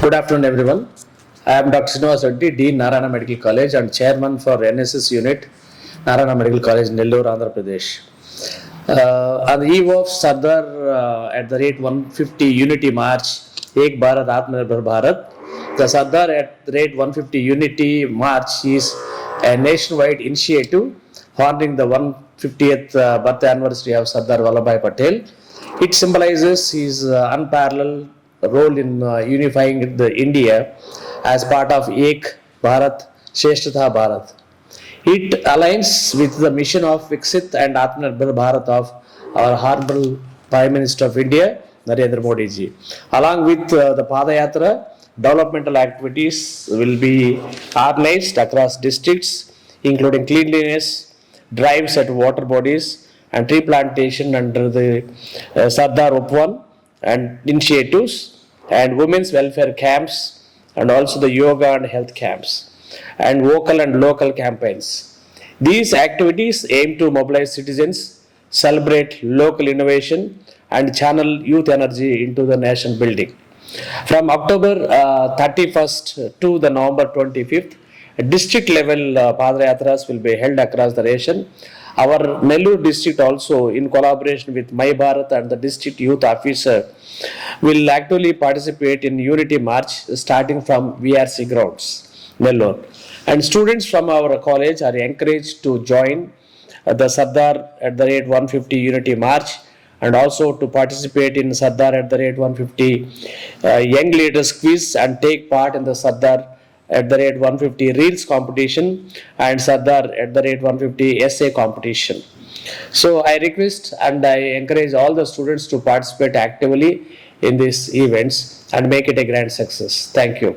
Good afternoon, everyone. I am Dr. SREENIVASULU Reddy, Dean, Narayana Medical College, and Chairman for NSS Unit, Narayana Medical College, Nellore, Andhra Pradesh. On the eve of Sardar at the rate 150 Unity March, Ek Bharat, AATMANIRBHAR Bharat, the Sardar at the rate 150 Unity March is a nationwide initiative honoring the 150th birth anniversary of Sardar Patel. It symbolizes his unparalleled role in unifying the India as part of Ek Bharat, Shreshtha Bharat. It aligns with the mission of Viksit and Atmanirbhar Bharat of our Honorable Prime Minister of India, Narayana Modi ji. Along with the Padayatra, developmental activities will be organized across districts, including cleanliness, drives at water bodies, and tree plantation under the Sardar Upwan and initiatives, and women's welfare camps, and also the yoga and health camps, and vocal and local campaigns. These activities aim to mobilize citizens, celebrate local innovation, and channel youth energy into the nation building. From October 31st to the November 25th, district level Padayatras will be held across the nation. Our Nellore district also, in collaboration with My Bharat and the district youth officer, will actively participate in Unity March starting from VRC grounds, Nellore. And students from our college are encouraged to join the Sardar at the rate 150 Unity March, and also to participate in Sardar at the rate 150 Young Leaders Quiz, and take part in the Sardar at the rate 150 Reels competition and Sardar at the rate 150 essay competition. So I request and I encourage all the students to participate actively in these events and make it a grand success. Thank you.